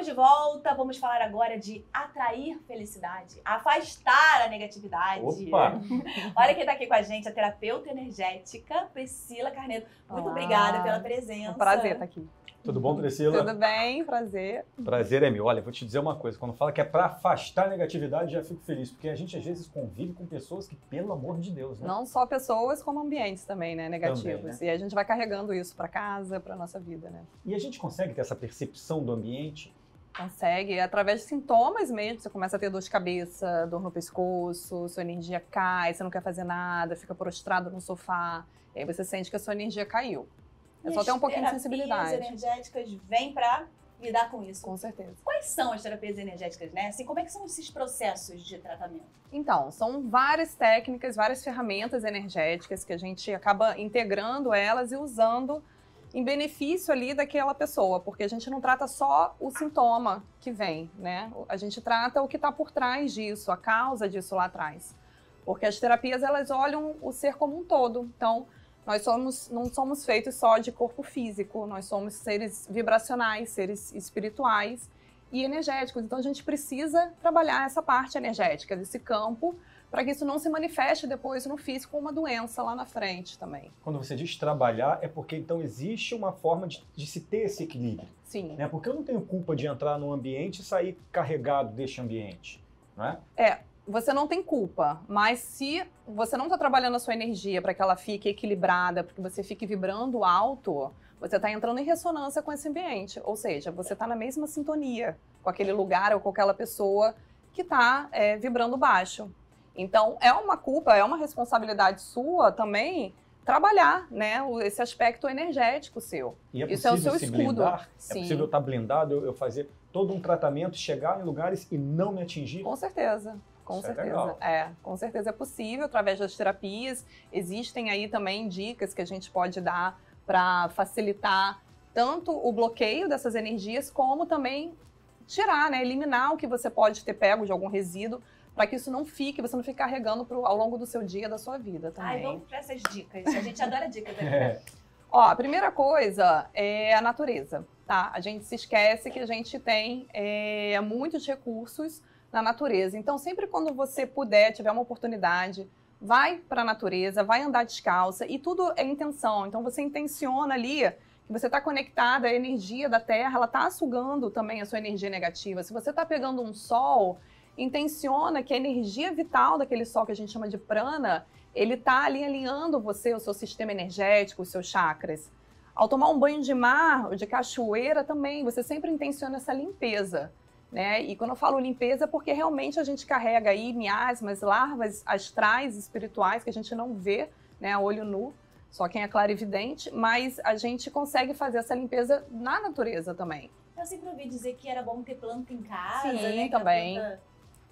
Estamos de volta, vamos falar agora de atrair felicidade, afastar a negatividade. Opa! Olha quem tá aqui com a gente, a terapeuta energética, Priscila Carneiro. Muito obrigada pela presença. Um prazer estar aqui. Tudo bom, Priscila? Tudo bem, prazer. Prazer é meu. Olha, vou te dizer uma coisa, quando fala que é para afastar a negatividade, já fico feliz, porque a gente às vezes convive com pessoas que, pelo amor de Deus, né? Não só pessoas, como ambientes também, né, negativos. Também, né? E a gente vai carregando isso para casa, para nossa vida, né? E a gente consegue ter essa percepção do ambiente? Consegue, através de sintomas mesmo, você começa a ter dor de cabeça, dor no pescoço, sua energia cai, você não quer fazer nada, fica prostrado no sofá, e aí você sente que a sua energia caiu. É só ter um pouquinho de sensibilidade. As terapias energéticas vêm para lidar com isso. Com certeza. Quais são as terapias energéticas, né? Assim, como é que são esses processos de tratamento? Então, são várias técnicas, várias ferramentas energéticas que a gente acaba integrando elas e usando em benefício ali daquela pessoa, porque a gente não trata só o sintoma que vem, né? A gente trata o que está por trás disso, a causa disso lá atrás. Porque as terapias, elas olham o ser como um todo. Então, não somos feitos só de corpo físico, nós somos seres vibracionais, seres espirituais e energéticos. Então a gente precisa trabalhar essa parte energética desse campo para que isso não se manifeste depois no físico como uma doença lá na frente também. Quando você diz trabalhar, é porque então existe uma forma de se ter esse equilíbrio. Sim. Né? Porque eu não tenho culpa de entrar num ambiente e sair carregado deste ambiente, não é? Você não tem culpa, mas se você não está trabalhando a sua energia para que ela fique equilibrada, para que você fique vibrando alto, você está entrando em ressonância com esse ambiente. Ou seja, você está na mesma sintonia com aquele lugar ou com aquela pessoa que está vibrando baixo. Então, é uma culpa, é uma responsabilidade sua também trabalhar, né, esse aspecto energético seu. E é isso é o seu se escudo. blindar? Sim. É possível estar blindado, eu fazer todo um tratamento, chegar em lugares e não me atingir? Com certeza. Com Isso é certeza. legal. Com certeza é possível através das terapias. Existem aí também dicas que a gente pode dar para facilitar tanto o bloqueio dessas energias, como também tirar, né, eliminar o que você pode ter pego de algum resíduo, para que isso não fique, você não fique carregando ao longo do seu dia, da sua vida também. Ai, vamos para essas dicas. A gente adora dicas, né? Ó, a primeira coisa é a natureza, tá? A gente se esquece que a gente tem muitos recursos na natureza. Então, sempre quando você puder, tiver uma oportunidade, vai para a natureza, vai andar descalça, e tudo é intenção. Então, você intenciona ali que você está conectada, a energia da Terra, ela está sugando também a sua energia negativa. Se você está pegando um sol, intenciona que a energia vital daquele sol, que a gente chama de prana, ele está ali alinhando você, o seu sistema energético, os seus chakras. Ao tomar um banho de mar ou de cachoeira também, você sempre intenciona essa limpeza. Né? E quando eu falo limpeza é porque realmente a gente carrega aí miasmas, larvas astrais, espirituais, que a gente não vê, né, a olho nu, só quem é clarividente, mas a gente consegue fazer essa limpeza na natureza também. Eu sempre ouvi dizer que era bom ter planta em casa, Sim, né? também.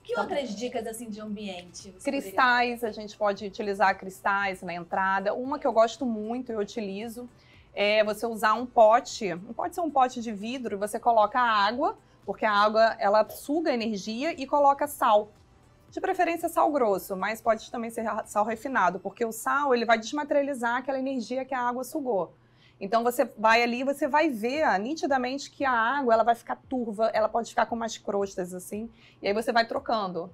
Que outras dicas assim de ambiente? Cristais, a gente pode utilizar cristais na entrada. Uma que eu gosto muito, eu utilizo, é você usar um pote, pode ser um pote de vidro, você coloca água, porque a água, ela suga energia, e coloca sal. De preferência sal grosso, mas pode também ser sal refinado, porque o sal, ele vai desmaterializar aquela energia que a água sugou. Então você vai ali, você vai ver nitidamente que a água, ela vai ficar turva, ela pode ficar com umas crostas assim, e aí você vai trocando.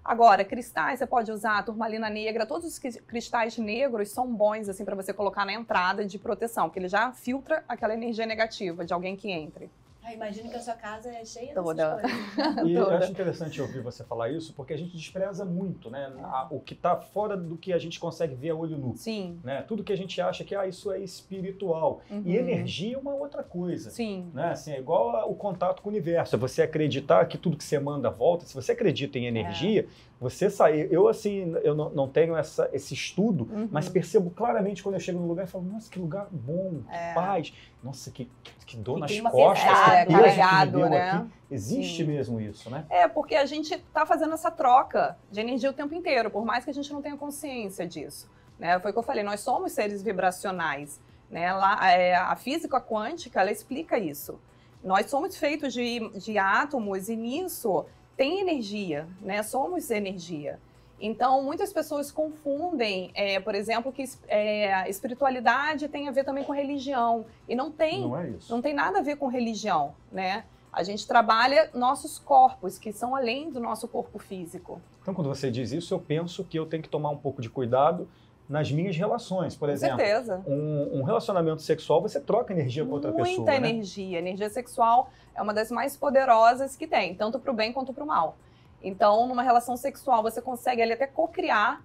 Agora, cristais, você pode usar a turmalina negra, todos os cristais negros são bons assim para você colocar na entrada de proteção, porque ele já filtra aquela energia negativa de alguém que entre. Imagino que a sua casa é cheia Toda. dessas coisas. E eu acho interessante ouvir você falar isso, porque a gente despreza muito, né? O que está fora do que a gente consegue ver a olho nu. Sim. Né? Tudo que a gente acha que isso é espiritual. Uhum. E energia é uma outra coisa. Sim. Né? Assim, é igual o contato com o universo. É você acreditar que tudo que você manda volta. Se você acredita em energia, você sai. Eu, assim, eu não tenho esse estudo, mas percebo claramente quando eu chego no lugar e falo, nossa, que lugar bom, que paz. Nossa, que dor nas costas. Carregado, né? Aqui. Existe mesmo isso, né? Porque a gente está fazendo essa troca de energia o tempo inteiro, por mais que a gente não tenha consciência disso. Né? Foi o que eu falei, nós somos seres vibracionais. Né? A física quântica, ela explica isso. Nós somos feitos de átomos, e nisso tem energia, né? Somos energia. Então, muitas pessoas confundem, por exemplo, que espiritualidade tem a ver também com religião. E não tem, não é isso. Não tem nada a ver com religião, né? A gente trabalha nossos corpos, que são além do nosso corpo físico. Então, quando você diz isso, eu penso que eu tenho que tomar um pouco de cuidado nas minhas relações. Por exemplo, Com certeza. Um relacionamento sexual, você troca energia com outra pessoa. Muita energia. Né? Energia sexual é uma das mais poderosas que tem, tanto para o bem quanto para o mal. Então, numa relação sexual, você consegue ali até co-criar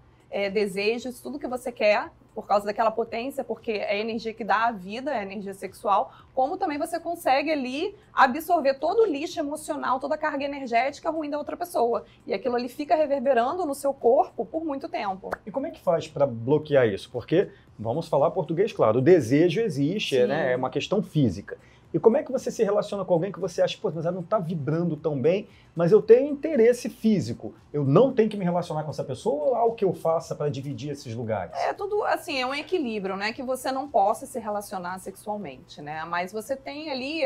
desejos, tudo que você quer, por causa daquela potência, porque é a energia que dá a vida, é a energia sexual, como também você consegue ali absorver todo o lixo emocional, toda a carga energética ruim da outra pessoa. E aquilo ali fica reverberando no seu corpo por muito tempo. E como é que faz para bloquear isso? Porque, vamos falar português, claro, o desejo existe, né? É uma questão física. E como é que você se relaciona com alguém que você acha, pô, mas ela não está vibrando tão bem, mas eu tenho interesse físico. Eu não tenho que me relacionar com essa pessoa ou há algo que eu faça para dividir esses lugares? É tudo, assim, é um equilíbrio, né? Que você não possa se relacionar sexualmente, né? Mas você tem ali,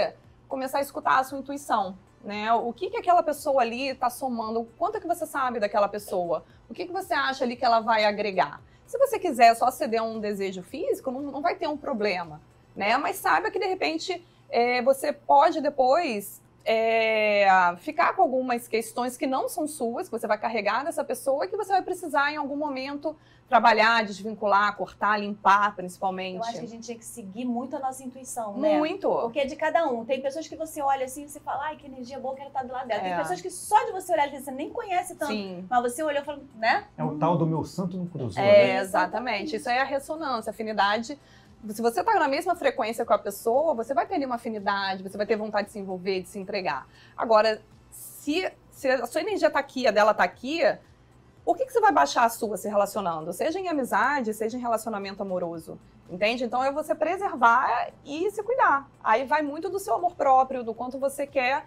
começar a escutar a sua intuição, né? O que aquela pessoa ali está somando, o quanto é que você sabe daquela pessoa? O que você acha ali que ela vai agregar? Se você quiser só ceder a um desejo físico, não vai ter um problema, né? Mas saiba que, de repente, você pode depois ficar com algumas questões que não são suas, que você vai carregar dessa pessoa e que você vai precisar em algum momento trabalhar, desvincular, cortar, limpar, principalmente. Eu acho que a gente tinha que seguir muito a nossa intuição, né? Muito. Porque é de cada um. Tem pessoas que você olha assim e você fala, ai, que energia boa, quero estar do lado dela. Tem pessoas que só de você olhar, você nem conhece tanto. Sim. Mas você olhou e falou, né? É o tal do meu santo não cruzou, né? Exatamente. Isso aí é a ressonância, a afinidade. Se você está na mesma frequência com a pessoa, você vai ter ali uma afinidade, você vai ter vontade de se envolver, de se entregar. Agora, se a sua energia está aqui, a dela está aqui, por que você vai baixar a sua se relacionando? Seja em amizade, seja em relacionamento amoroso, entende? Então é você preservar e se cuidar. Aí vai muito do seu amor próprio, do quanto você quer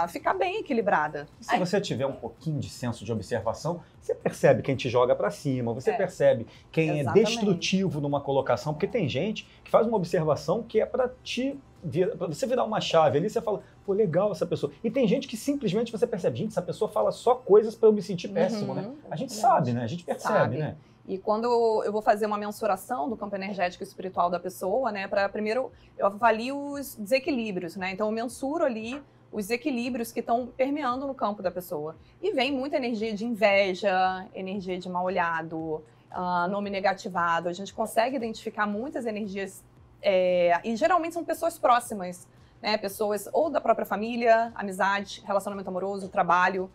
ficar bem equilibrada. Se você tiver um pouquinho de senso de observação, você percebe quem te joga para cima, você percebe quem é destrutivo numa colocação, porque tem gente que faz uma observação que é para você virar uma chave ali, você fala, pô, legal essa pessoa. E tem gente que simplesmente você percebe, gente, essa pessoa fala só coisas para eu me sentir péssimo, né? A gente sabe, né? A gente percebe, né? E quando eu vou fazer uma mensuração do campo energético e espiritual da pessoa, né, primeiro eu avalio os desequilíbrios, né? Então eu mensuro ali os desequilíbrios que estão permeando no campo da pessoa. E vem muita energia de inveja, energia de mal-olhado, nome negativado. A gente consegue identificar muitas energias e geralmente são pessoas próximas, né? Pessoas ou da própria família, amizade, relacionamento amoroso, trabalho,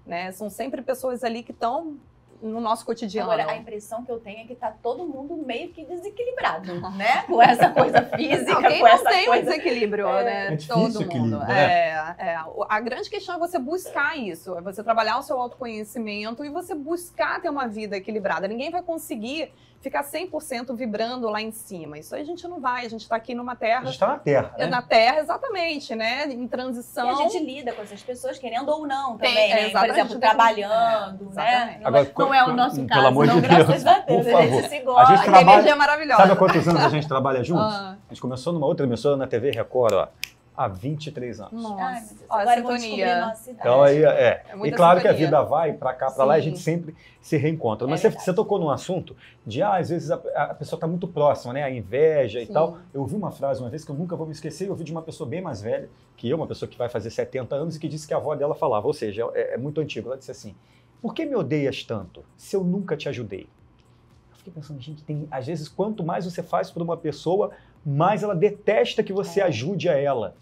né? São sempre pessoas ali que estão no nosso cotidiano. Agora, a impressão que eu tenho é que tá todo mundo meio que desequilibrado, né? Com essa coisa física, quem com não essa tem coisa... um desequilíbrio, né? É difícil todo mundo. equilíbrio, né? A grande questão é você buscar isso, é você trabalhar o seu autoconhecimento e você buscar ter uma vida equilibrada. Ninguém vai conseguir ficar 100% vibrando lá em cima. Isso aí a gente não vai, a gente está aqui numa terra... A gente está na Terra, né? Na Terra, exatamente, né? Em transição. E a gente lida com essas pessoas, querendo ou não também, né? Por exemplo, trabalhando, né? Agora, não é o nosso caso, pelo amor não, de Deus, graças a Deus, por a favor. gente se gosta. A gente trabalha... energia é maravilhosa. Sabe há quantos anos a gente trabalha juntos? A gente começou numa outra emissora na TV Record, ó, há 23 anos. Nossa, ai, meu Deus, agora eu vou descobrir a nossa idade. Então aí, e claro que a sintonia. vida vai pra cá, pra lá, e a gente sempre se reencontra. Mas você tocou num assunto de, às vezes a pessoa tá muito próxima, né? A inveja e tal. Eu ouvi uma frase uma vez que eu nunca vou me esquecer, eu ouvi de uma pessoa bem mais velha que eu, uma pessoa que vai fazer 70 anos e que disse que a avó dela falava, ou seja, é muito antigo. Ela disse assim, por que me odeias tanto se eu nunca te ajudei? Eu fiquei pensando, gente, às vezes quanto mais você faz por uma pessoa, mais ela detesta que você ajude a ela.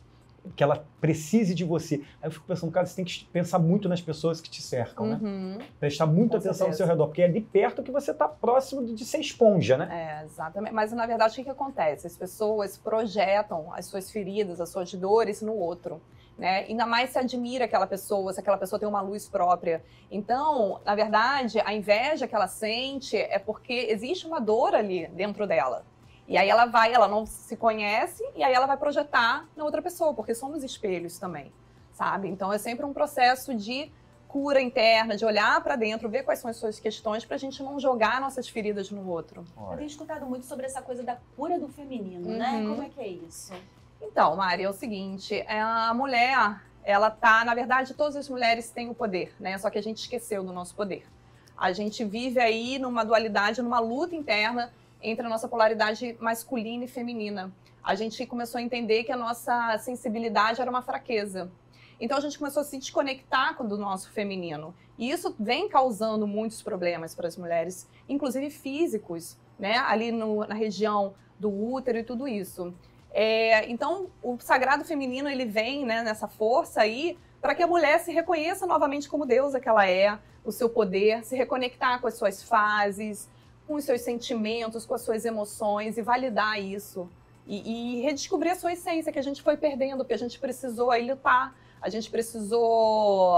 Que ela precise de você. Aí eu fico pensando, cara, você tem que pensar muito nas pessoas que te cercam, né? Prestar muita atenção no seu redor, porque é ali perto que você está próximo de ser esponja, né? Exatamente. Mas, na verdade, o que acontece? As pessoas projetam as suas feridas, as suas dores no outro, né? Ainda mais se admira aquela pessoa, se aquela pessoa tem uma luz própria. Então, na verdade, a inveja que ela sente é porque existe uma dor ali dentro dela. E aí ela não se conhece, e aí ela vai projetar na outra pessoa, porque somos espelhos também, sabe? Então é sempre um processo de cura interna, de olhar para dentro, ver quais são as suas questões, pra gente não jogar nossas feridas no outro. Eu tenho escutado muito sobre essa coisa da cura do feminino, né? Como é que é isso? Então, Mari, é o seguinte, a mulher, ela tá, na verdade, todas as mulheres têm o poder, né? Só que a gente esqueceu do nosso poder. A gente vive aí numa dualidade, numa luta interna, entre a nossa polaridade masculina e feminina. A gente começou a entender que a nossa sensibilidade era uma fraqueza. Então a gente começou a se desconectar do nosso feminino. E isso vem causando muitos problemas para as mulheres, inclusive físicos, né? Ali na região do útero e tudo isso. Então o sagrado feminino ele vem, né, nessa força aí para que a mulher se reconheça novamente como deusa que ela é, o seu poder, se reconectar com as suas fases, com os seus sentimentos, com as suas emoções e validar isso. E redescobrir a sua essência que a gente foi perdendo, porque a gente precisou aí lutar, a gente precisou...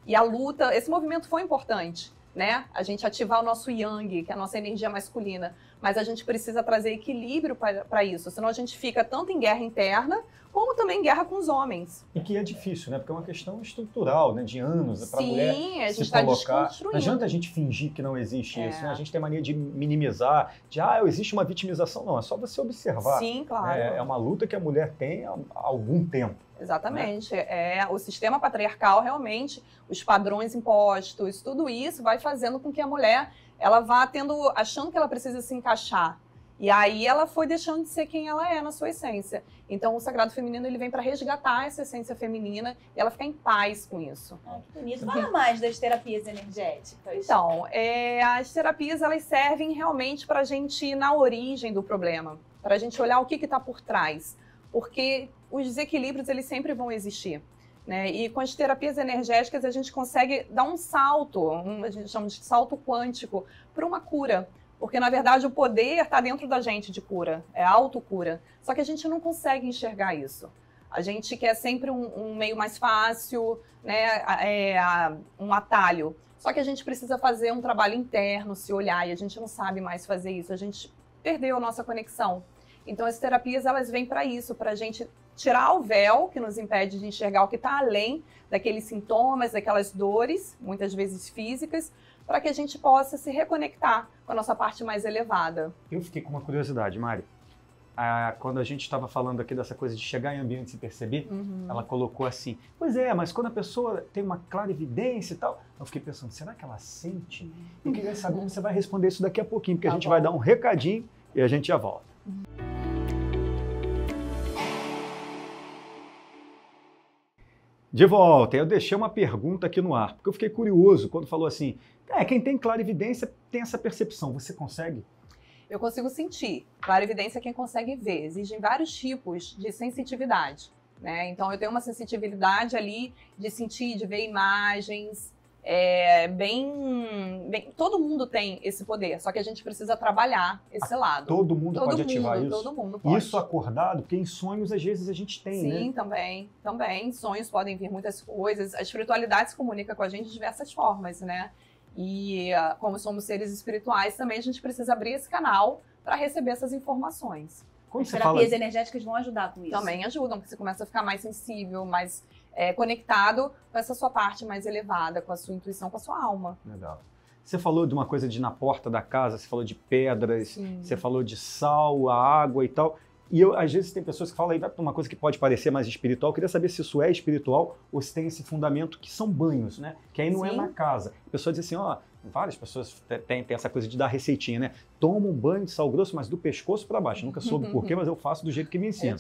E a luta, esse movimento foi importante, né? A gente ativar o nosso yang, que é a nossa energia masculina, mas a gente precisa trazer equilíbrio para isso, senão a gente fica tanto em guerra interna, como também em guerra com os homens. E que é difícil, né? Porque é uma questão estrutural, né? De anos, para a mulher a gente se colocar. Desconstruindo. Não adianta a gente fingir que não existe isso, né? A gente tem mania de minimizar, de, existe uma vitimização. Não, é só você observar. Sim, claro. É uma luta que a mulher tem há algum tempo. Exatamente. Né? O sistema patriarcal, realmente, os padrões impostos, tudo isso vai fazendo com que a mulher ela vá achando que ela precisa se encaixar. E aí ela foi deixando de ser quem ela é na sua essência. Então o Sagrado Feminino ele vem para resgatar essa essência feminina e ela ficar em paz com isso. Que bonito. Fala mais das terapias energéticas. Então, as terapias elas servem realmente para a gente ir na origem do problema, para a gente olhar o que está por trás. Porque os desequilíbrios eles sempre vão existir. Né? E com as terapias energéticas a gente consegue dar um salto, a gente chama de salto quântico, para uma cura. Porque, na verdade, o poder está dentro da gente de cura, é autocura. Só que a gente não consegue enxergar isso. A gente quer sempre um meio mais fácil, né? Um atalho. Só que a gente precisa fazer um trabalho interno, se olhar, e a gente não sabe mais fazer isso. A gente perdeu a nossa conexão. Então, as terapias elas vêm para isso, para a gente tirar o véu que nos impede de enxergar o que está além daqueles sintomas, daquelas dores, muitas vezes físicas, para que a gente possa se reconectar com a nossa parte mais elevada. Eu fiquei com uma curiosidade, Mari. Quando a gente estava falando aqui dessa coisa de chegar em ambiente e se perceber, ela colocou assim, pois é, mas quando a pessoa tem uma clarividência e tal, eu fiquei pensando, será que ela sente? Eu queria saber como você vai responder isso daqui a pouquinho, porque a gente vai dar um recadinho e a gente já volta. De volta, eu deixei uma pergunta aqui no ar, porque eu fiquei curioso quando falou assim, quem tem clarividência tem essa percepção, você consegue? Eu consigo sentir. Clarividência é quem consegue ver. Existem vários tipos de sensitividade, né? Então eu tenho uma sensibilidade ali de sentir, de ver imagens, todo mundo tem esse poder, só que a gente precisa trabalhar esse lado. Todo mundo pode ativar isso? Todo mundo pode. Isso acordado, porque em sonhos às vezes a gente tem, né? Sim, também. Em sonhos podem vir muitas coisas. A espiritualidade se comunica com a gente de diversas formas, né? E como somos seres espirituais, também a gente precisa abrir esse canal para receber essas informações. As terapias energéticas vão ajudar com isso? Também ajudam, porque você começa a ficar mais sensível, mais conectado com essa sua parte mais elevada, com a sua intuição, com a sua alma. Legal. Você falou de uma coisa de na porta da casa, você falou de pedras, você falou de sal, a água e tal. E às vezes tem pessoas que falam aí, vai para uma coisa que pode parecer mais espiritual. Eu queria saber se isso é espiritual ou se tem esse fundamento que são banhos, né? Que aí não é na casa. A pessoa diz assim, várias pessoas têm essa coisa de dar receitinha, né? Toma um banho de sal grosso, mas do pescoço para baixo. Nunca soube por quê, mas eu faço do jeito que me ensina.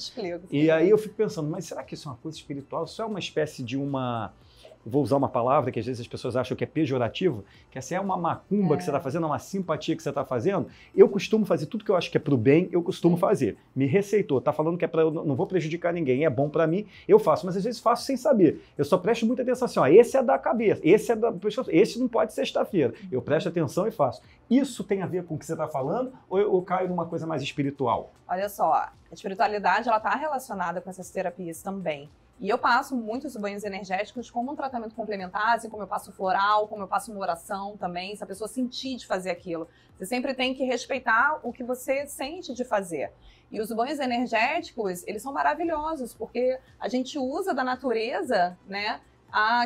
E aí eu fico pensando, mas será que isso é uma coisa espiritual? Isso é uma espécie de uma... Vou usar uma palavra que às vezes as pessoas acham que é pejorativo, que essa é uma macumba que você está fazendo, uma simpatia que você está fazendo. Eu costumo fazer tudo que eu acho que é para o bem, eu costumo fazer. Me receitou, está falando que é para eu não vou prejudicar ninguém, é bom para mim, eu faço. Mas às vezes faço sem saber. Eu só presto muita atenção assim, esse é da cabeça, esse é da pessoa, esse não pode sexta-feira. Eu presto atenção e faço. Isso tem a ver com o que você está falando ou eu caio numa coisa mais espiritual? Olha só, a espiritualidade ela está relacionada com essas terapias também. E eu passo muitos banhos energéticos como um tratamento complementar, assim como eu passo floral, como eu passo uma oração também, se a pessoa sentir de fazer aquilo. Você sempre tem que respeitar o que você sente de fazer. E os banhos energéticos, eles são maravilhosos, porque a gente usa da natureza, né,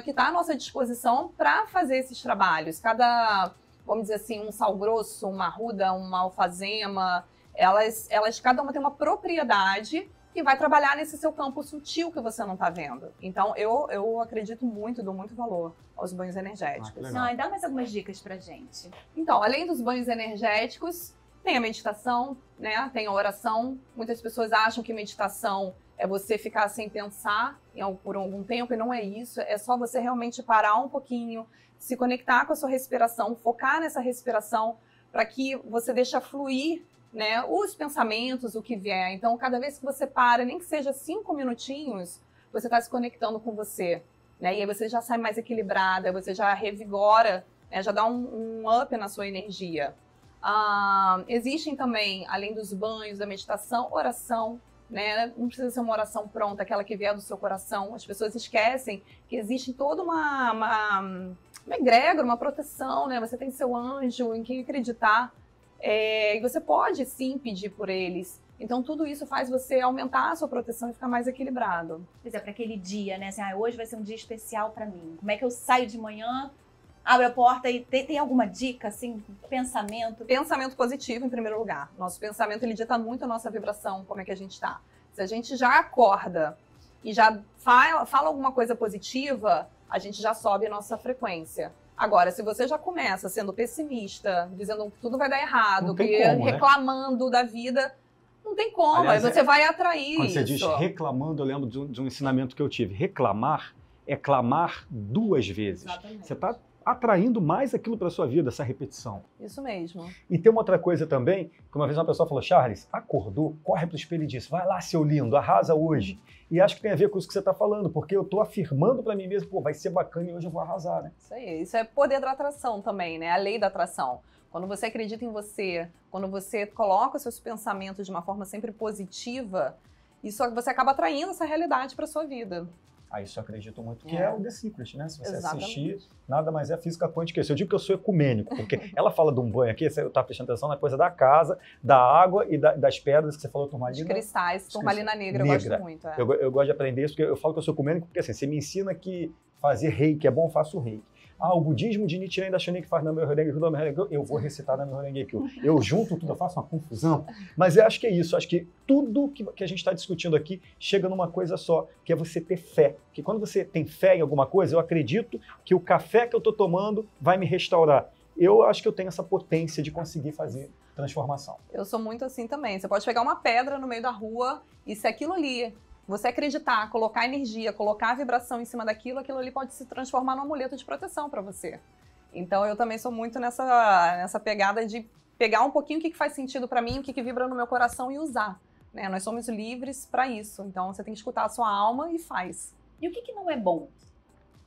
que está à nossa disposição para fazer esses trabalhos. Vamos dizer assim, um sal grosso, uma arruda, uma alfazema, elas cada uma tem uma propriedade e vai trabalhar nesse seu campo sutil que você não está vendo. Então, eu acredito muito, dou muito valor aos banhos energéticos. Não, e dá mais algumas dicas pra gente. Então, além dos banhos energéticos, Tem a meditação, né? Tem a oração. Muitas pessoas acham que meditação é você ficar sem pensar por algum tempo, e não é isso. É só você realmente parar um pouquinho, se conectar com a sua respiração, focar nessa respiração, para que você deixe fluir, né, os pensamentos, o que vier. Então, cada vez que você para, nem que seja 5 minutinhos, você está se conectando com você, né? E aí você já sai mais equilibrada, você já revigora, né? Já dá um up na sua energia. Existem também, além dos banhos, da meditação, oração, né? Não precisa ser uma oração pronta, aquela que vier do seu coração. As pessoas esquecem que existe toda uma egrégora, uma proteção, né? Você tem seu anjo, em quem acreditar. E você pode, sim, pedir por eles. Então, tudo isso faz você aumentar a sua proteção e ficar mais equilibrado. Pois é, para aquele dia, né? Assim, hoje vai ser um dia especial para mim. Como é que eu saio de manhã, abro a porta e tem alguma dica, assim, pensamento? Pensamento positivo, em primeiro lugar. Nosso pensamento, ele dita muito a nossa vibração, como é que a gente está. Se a gente já acorda e já fala alguma coisa positiva, a gente já sobe a nossa frequência. Agora, se você já começa sendo pessimista, dizendo que tudo vai dar errado, reclamando da vida, não tem como. Aliás, aí você vai atrair quando isso. Você diz reclamando, eu lembro de um ensinamento que eu tive. Reclamar é clamar 2 vezes. Exatamente. Você está atraindo mais aquilo para sua vida, essa repetição. Isso mesmo. E tem uma outra coisa também, que uma vez uma pessoa falou, Charles, acordou, corre pro espelho e disse, vai lá, seu lindo, arrasa hoje. E acho que tem a ver com isso que você está falando, porque eu estou afirmando para mim mesmo, pô, vai ser bacana e hoje eu vou arrasar, né? Isso aí, isso é poder da atração também, né? A lei da atração. Quando você acredita em você, quando você coloca os seus pensamentos de uma forma sempre positiva, você acaba atraindo essa realidade para sua vida. Isso eu acredito muito que é o The Secret, né? Se você Exatamente. assistir, nada mais é física quântica. Eu digo que eu sou ecumênico, porque ela fala de um banho aqui, eu estava prestando atenção na coisa da casa, da água e das pedras que você falou, turmalina. Os cristais, turmalina negra, eu gosto muito. Eu gosto de aprender isso, porque eu falo que eu sou ecumênico, porque assim, você me ensina que fazer reiki é bom, eu faço reiki. O budismo de Nichiren Daishonin que faz na meu Horenge, eu vou recitar na meu Horenge. Eu junto tudo, eu faço uma confusão. Mas eu acho que é isso, acho que tudo que a gente está discutindo aqui chega numa coisa só, que é você ter fé. Porque quando você tem fé em alguma coisa, eu acredito que o café que eu estou tomando vai me restaurar. Eu acho que eu tenho essa potência de conseguir fazer transformação. Eu sou muito assim também. Você pode pegar uma pedra no meio da rua e se aquilo ali você acreditar, colocar energia, colocar a vibração em cima daquilo, aquilo ali pode se transformar num amuleto de proteção para você. Então eu também sou muito nessa pegada de pegar um pouquinho o que faz sentido para mim, o que vibra no meu coração e usar. Né? Nós somos livres para isso. Então você tem que escutar a sua alma e faz. E o que não é bom?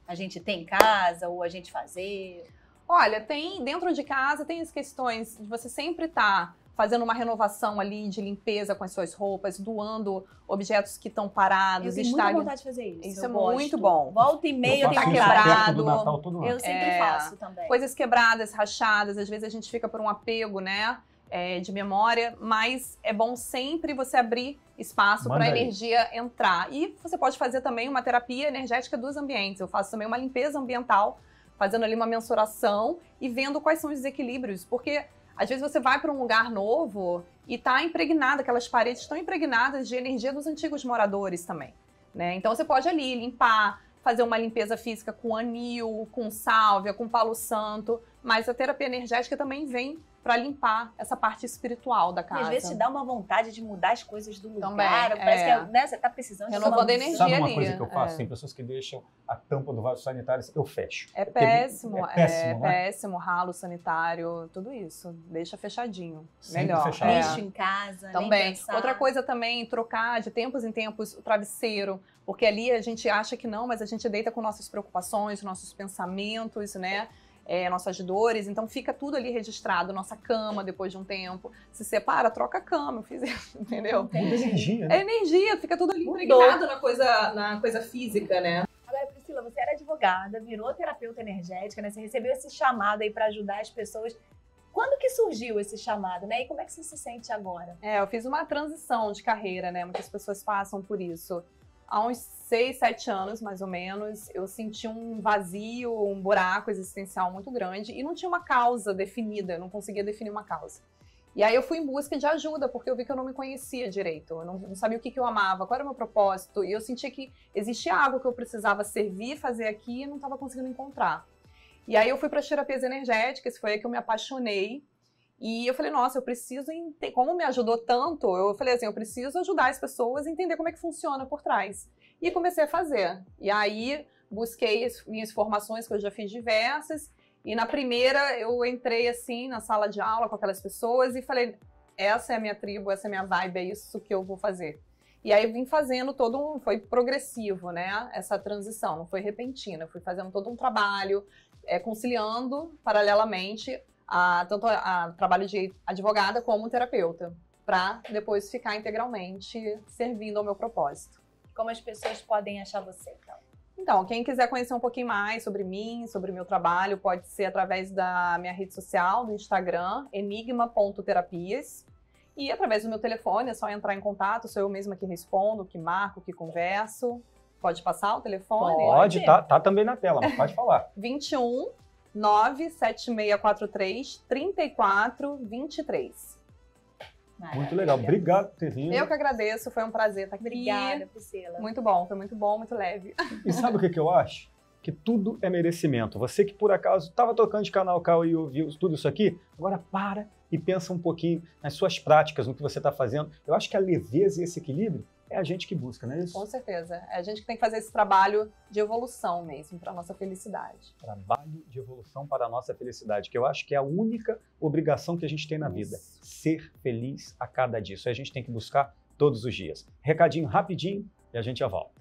A gente ter em casa ou a gente fazer? Olha, dentro de casa tem as questões de você sempre estar fazendo uma renovação ali de limpeza com as suas roupas, doando objetos que estão parados. Eu tenho muita vontade de fazer isso. Isso é muito bom. Volta e meia eu tenho que quebrado. Do Natal, todo ano. Eu sempre faço também. Coisas quebradas, rachadas, às vezes a gente fica por um apego, né? De memória, mas é bom sempre você abrir espaço para a energia entrar. E você pode fazer também uma terapia energética dos ambientes. Eu faço também uma limpeza ambiental, fazendo ali uma mensuração e vendo quais são os desequilíbrios, porque às vezes você vai para um lugar novo e está impregnada, aquelas paredes estão impregnadas de energia dos antigos moradores também, né? Então você pode ali limpar, fazer uma limpeza física com anil, com sálvia, com palo santo, mas a terapia energética também vem para limpar essa parte espiritual da casa. E às vezes te dá uma vontade de mudar as coisas do lugar. Também, parece que né, você está precisando renovando energia. Sabe uma ali. coisa que eu faço? Tem pessoas que deixam a tampa do vaso sanitário, eu fecho. É péssimo, péssimo, ralo sanitário, tudo isso. Deixa fechadinho. Sempre melhor. fechado. Lixo em casa, também. Nem Outra coisa também, trocar de tempos em tempos o travesseiro, porque ali a gente acha que não, mas a gente deita com nossas preocupações, nossos pensamentos, né? Nossas dores, então fica tudo ali registrado, nossa cama depois de um tempo, se separa, troca a cama, eu fiz isso, entendeu? Muda energia, né? É energia, fica tudo ali impregnado na coisa física, né? Agora, Priscila, você era advogada, virou terapeuta energética, né? Você recebeu esse chamado aí para ajudar as pessoas. Quando que surgiu esse chamado, né? E como é que você se sente agora? Eu fiz uma transição de carreira, né? Muitas pessoas passam por isso. Há uns 6, 7 anos, mais ou menos, eu senti um vazio, um buraco existencial muito grande e não tinha uma causa definida, eu não conseguia definir uma causa. E aí eu fui em busca de ajuda, porque eu vi que eu não me conhecia direito, eu não sabia o que eu amava, qual era o meu propósito, e eu sentia que existia algo que eu precisava servir, fazer aqui e não estava conseguindo encontrar. E aí eu fui para as terapias energéticas, foi aí que eu me apaixonei, E eu falei, nossa, eu preciso entender, como me ajudou tanto, eu falei assim, eu preciso ajudar as pessoas a entender como é que funciona por trás. E comecei a fazer. E aí busquei as minhas formações, que eu já fiz diversas, e na primeira eu entrei assim na sala de aula com aquelas pessoas e falei, essa é a minha tribo, essa é a minha vibe, é isso que eu vou fazer. E aí vim fazendo foi progressivo, né, essa transição, não foi repentina, eu fui fazendo todo um trabalho, conciliando paralelamente tanto a trabalho de advogada como terapeuta, para depois ficar integralmente servindo ao meu propósito. Como as pessoas podem achar você, então? Então, quem quiser conhecer um pouquinho mais sobre mim, sobre o meu trabalho, pode ser através da minha rede social, do Instagram, enigma.terapias, e através do meu telefone, é só entrar em contato, sou eu mesma que respondo, que marco, que converso. Pode passar o telefone? Pode, tá também na tela, mas pode falar. 21 97643 3423. Muito legal. Obrigado por ter vindo. Eu que agradeço, foi um prazer estar aqui. Obrigada, Priscila. Muito bom, foi muito bom, muito leve. E sabe o que eu acho? Que tudo é merecimento. Você que por acaso estava tocando de canal Cal e ouviu tudo isso aqui, agora para e pensa um pouquinho nas suas práticas, no que você está fazendo. Eu acho que a leveza e esse equilíbrio é a gente que busca, não é isso? Com certeza. É a gente que tem que fazer esse trabalho de evolução mesmo, para a nossa felicidade. Trabalho de evolução para a nossa felicidade, que eu acho que é a única obrigação que a gente tem na vida. Ser feliz a cada dia. Isso a gente tem que buscar todos os dias. Recadinho rapidinho e a gente já volta.